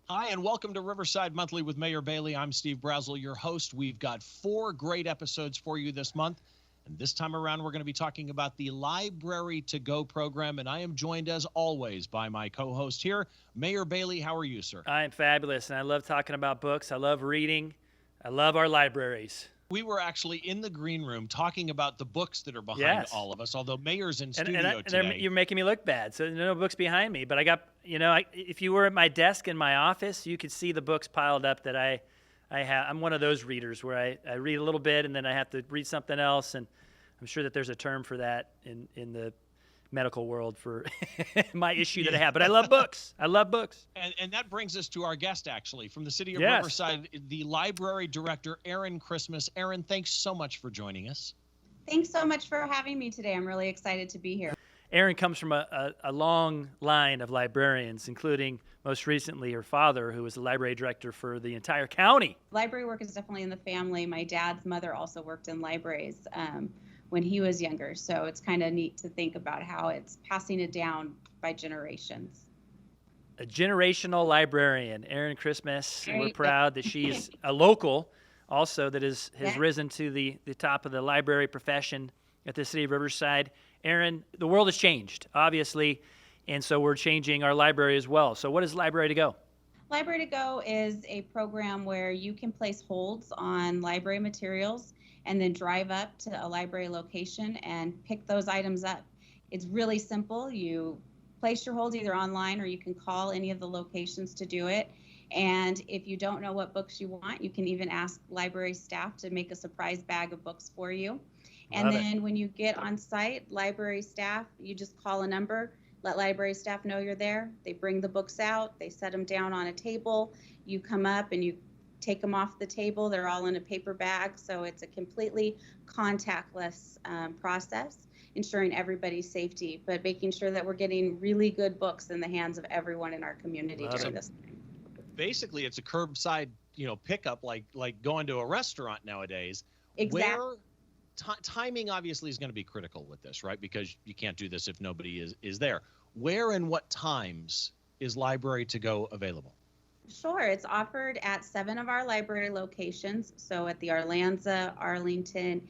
Hi, and welcome to Riverside Monthly with Mayor Bailey. I'm Steve Brazel, your host. We've got 4 great episodes for you this month. And this time around, we're going to be talking about the Library to Go program. And I am joined, as always, by my co-host here, Mayor Bailey. How are you, sir? I'm fabulous, and I love talking about books. I love reading. I love our libraries. We were actually in the green room talking about the books that are behind Yes. all of us, although Mayor's in And, studio today. you're making me look bad. So no books behind me, but I got, if you were at my desk in my office, you could see the books piled up that I have. I'm one of those readers where I read a little bit and then I have to read something else, and I'm sure that there's a term for that in the medical world for my issue that I have. But I love books. I love books. And that brings us to our guest, actually, from the city of Yes. Riverside, the library director, Erin Christmas. Erin, thanks so much for joining us. Thanks so much for having me today. I'm really excited to be here. Erin comes from a long line of librarians, including most recently her father, who was the library director for the entire county. Library work is definitely in the family. My dad's mother also worked in libraries when he was younger. So it's kind of neat to think about how it's passing it down by generations. A generational librarian, Erin Christmas. And we're Right. proud that she's a local also that has Yeah. risen to the top of the library profession at the city of Riverside. Erin, the world has changed, obviously, and so we're changing our library as well. So what is Library to Go? Library to Go is a program where you can place holds on library materials and then drive up to a library location and pick those items up. It's really simple. You place your holds either online or you can call any of the locations to do it. And if you don't know what books you want, you can even ask library staff to make a surprise bag of books for you. And Love it. then when you get on site, library staff, you just call a number, let library staff know you're there. They bring the books out, they set them down on a table. You come up and you take them off the table. They're all in a paper bag. So it's a completely contactless process, ensuring everybody's safety, but making sure that we're getting really good books in the hands of everyone in our community Love during it. this time. Basically, it's a curbside, pickup like going to a restaurant nowadays. Exactly. Where timing obviously is going to be critical with this, right? Because you can't do this if nobody is there. Where and what times is Library to Go available? Sure. It's offered at 7 of our library locations. So at the Arlanza, Arlington,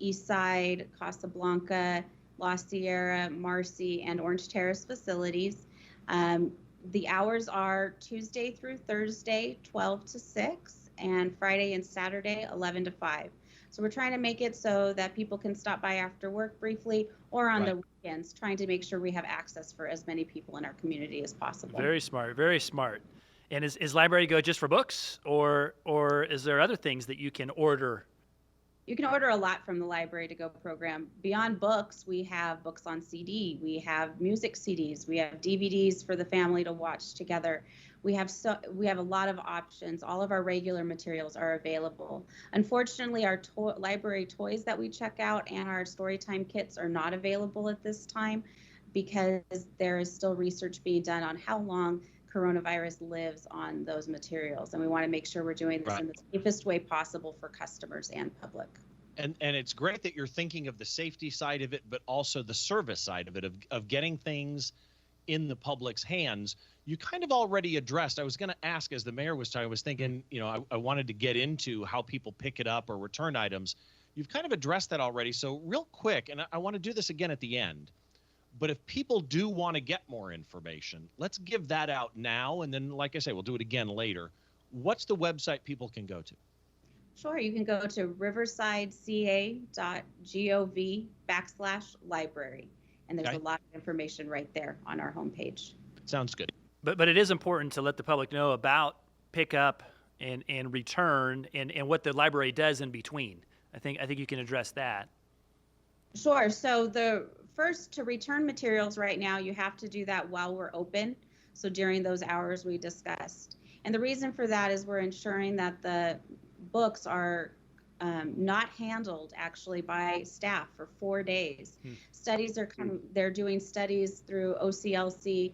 Eastside, Casablanca, La Sierra, Marcy, and Orange Terrace facilities. The hours are Tuesday through Thursday, 12 to 6, and Friday and Saturday, 11 to 5. So we're trying to make it so that people can stop by after work briefly or on the weekends, trying to make sure we have access for as many people in our community as possible. Very smart, very smart. And is Library to Go just for books, or is there other things that you can order? You can order a lot from the Library to Go program. Beyond books, we have books on CD, we have music CDs, we have DVDs for the family to watch together. We have a lot of options. All of our regular materials are available. Unfortunately, our library toys that we check out and our Storytime kits are not available at this time because there is still research being done on how long coronavirus lives on those materials, and we want to make sure we're doing this in the safest way possible for customers and public. And it's great that you're thinking of the safety side of it, but also the service side of it, of getting things in the public's hands. You kind of already addressed, I was going to ask, as the mayor was talking, I was thinking, I wanted to get into how people pick it up or return items. You've kind of addressed that already. So real quick, and I want to do this again at the end, but if people do want to get more information, let's give that out now. And then, like I say, we'll do it again later. What's the website people can go to? Sure, you can go to riversideca.gov/library. And there's a lot of information right there on our homepage. Sounds good. But it is important to let the public know about pickup and return and what the library does in between. I think you can address that. Sure. So the first, to return materials right now, you have to do that while we're open. So during those hours we discussed. And the reason for that is we're ensuring that the books are not handled actually by staff for 4 days. Studies are they're doing studies through OCLC,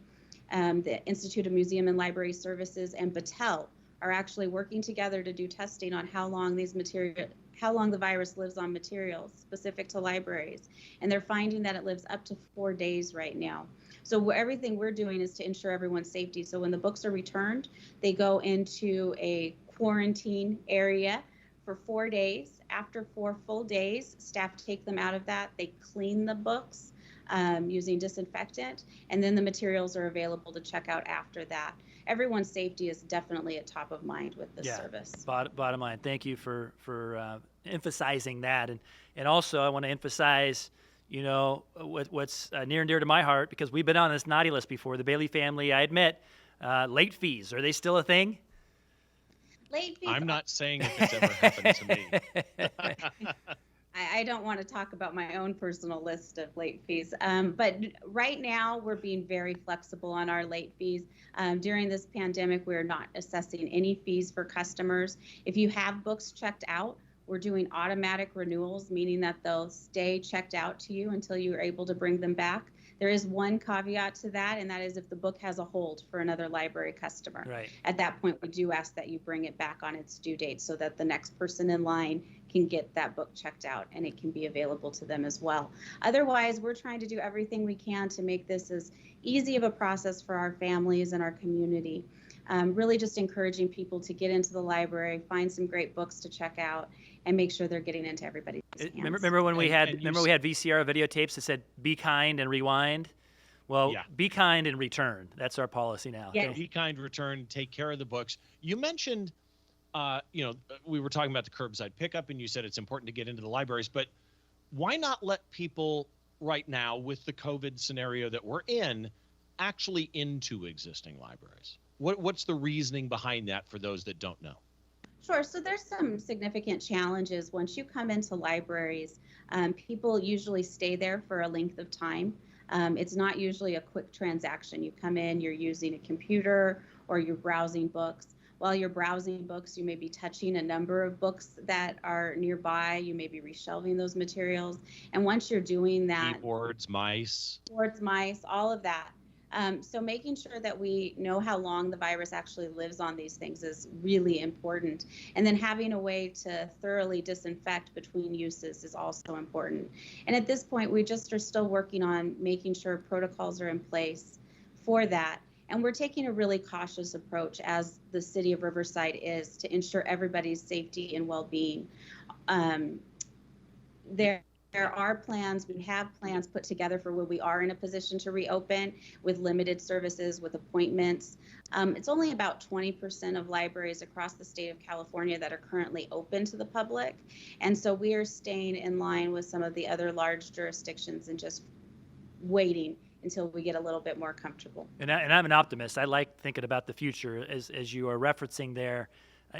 the Institute of Museum and Library Services, and Battelle, are actually working together to do testing on how long the virus lives on materials specific to libraries. And they're finding that it lives up to 4 days right now. So everything we're doing is to ensure everyone's safety. So when the books are returned, they go into a quarantine area for 4 days. After 4 full days, staff take them out of that. They clean the books using disinfectant, and then the materials are available to check out after that. Everyone's safety is definitely at top of mind with this service. Bottom line, thank you for emphasizing that, and also I want to emphasize, you know, what's near and dear to my heart, because we've been on this naughty list before. The Bailey family, I admit, late fees, are they still a thing? Late fees. I'm not saying if it's ever happened to me. I don't want to talk about my own personal list of late fees, but right now we're being very flexible on our late fees. During this pandemic, we're not assessing any fees for customers. If you have books checked out, we're doing automatic renewals, meaning that they'll stay checked out to you until you are able to bring them back. There is one caveat to that, and that is if the book has a hold for another library customer. Right. At that point, we do ask that you bring it back on its due date so that the next person in line can get that book checked out and it can be available to them as well. Otherwise, we're trying to do everything we can to make this as easy of a process for our families and our community. Really just encouraging people to get into the library, find some great books to check out, and make sure they're getting into everybody's hands. Remember when we had VCR videotapes that said "Be kind and rewind"? Well, be kind and return. That's our policy now. Yeah. Be kind, return, take care of the books. You mentioned, we were talking about the curbside pickup, and you said it's important to get into the libraries, but why not let people right now, with the COVID scenario that we're in, actually into existing libraries? What's the reasoning behind that for those that don't know? Sure. So there's some significant challenges. Once you come into libraries, people usually stay there for a length of time. It's not usually a quick transaction. You come in, you're using a computer or you're browsing books. While you're browsing books, you may be touching a number of books that are nearby. You may be reshelving those materials. And once you're doing that, Keyboards, mice, all of that. So making sure that we know how long the virus actually lives on these things is really important. And then having a way to thoroughly disinfect between uses is also important. And at this point, we just are still working on making sure protocols are in place for that. And we're taking a really cautious approach, as the city of Riverside is, to ensure everybody's safety and well-being. There are plans, we have plans put together for when we are in a position to reopen with limited services, with appointments. It's only about 20% of libraries across the state of California that are currently open to the public. And so we are staying in line with some of the other large jurisdictions and just waiting until we get a little bit more comfortable. And I'm an optimist. I like thinking about the future, as you are referencing there.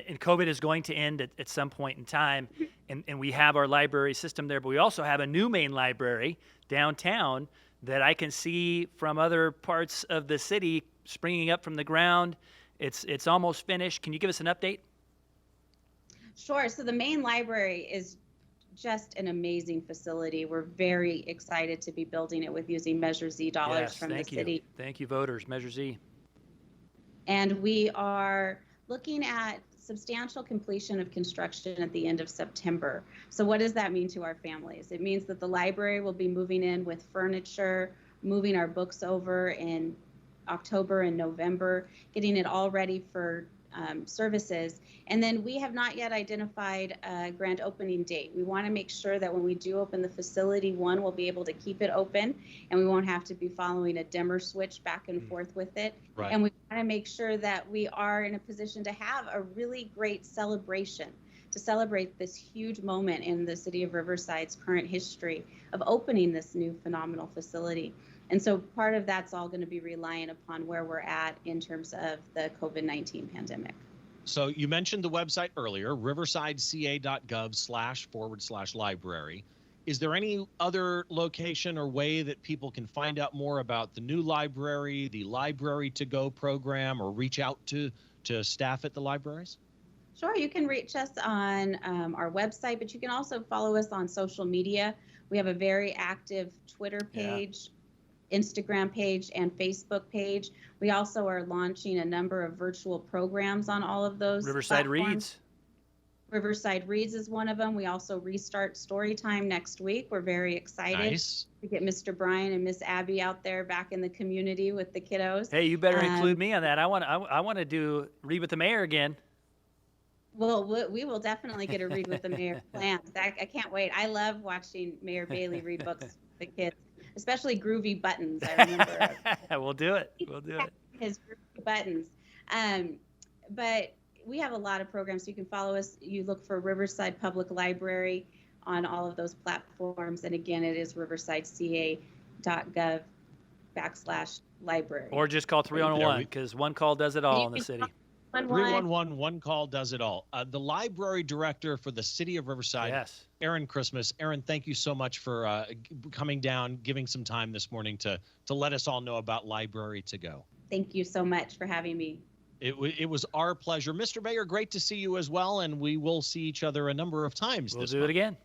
And COVID is going to end at some point in time, and we have our library system there, but we also have a new main library downtown that I can see from other parts of the city springing up from the ground. It's almost finished. Can you give us an update? Sure. So the main library is just an amazing facility. We're very excited to be building it with using Measure Z dollars from the city. Thank you, voters. Measure Z. And we are looking at substantial completion of construction at the end of September. So what does that mean to our families? It means that the library will be moving in with furniture, moving our books over in October and November, getting it all ready for services. And then we have not yet identified a grand opening date. We want to make sure that when we do open the facility, one, we'll be able to keep it open and we won't have to be following a dimmer switch back and forth with it. Right. And we want to make sure that we are in a position to have a really great celebration, to celebrate this huge moment in the city of Riverside's current history of opening this new phenomenal facility. And so part of that's all going to be reliant upon where we're at in terms of the COVID-19 pandemic. So you mentioned the website earlier, riversideca.gov//library. Is there any other location or way that people can find out more about the new library, the Library to Go program, or reach out to staff at the libraries? Sure, you can reach us on our website, but you can also follow us on social media. We have a very active Twitter page, Instagram page and Facebook page. We also are launching a number of virtual programs on all of those Riverside platforms. Reads. Riverside Reads is one of them. We also restart Storytime next week. We're very excited Nice. to get Mr. Brian and Miss Abby out there back in the community with the kiddos. Hey, you better include me on that. I want to do Read with the Mayor again. Well, we will definitely get a Read with the Mayor planned. I can't wait. I love watching Mayor Bailey read books to the kids, especially Groovy Buttons. I remember. We'll do it. We'll do it. His Groovy Buttons. But we have a lot of programs. You can follow us. You look for Riverside Public Library on all of those platforms. And again, it is riversideca.gov/library. Or just call 311 because one call does it all in the city. 311, one call does it all. The library director for the city of Riverside, Yes. Aaron Christmas. Aaron, thank you so much for coming down, giving some time this morning to let us all know about Library to Go. Thank you so much for having me. It was our pleasure. Mr. Mayor, great to see you as well, and we will see each other a number of times We'll this do month. it again.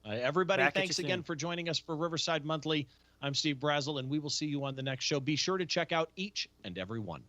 Everybody, Back at thanks you again soon. for joining us for Riverside Monthly. I'm Steve Brazel, and we will see you on the next show. Be sure to check out each and every one.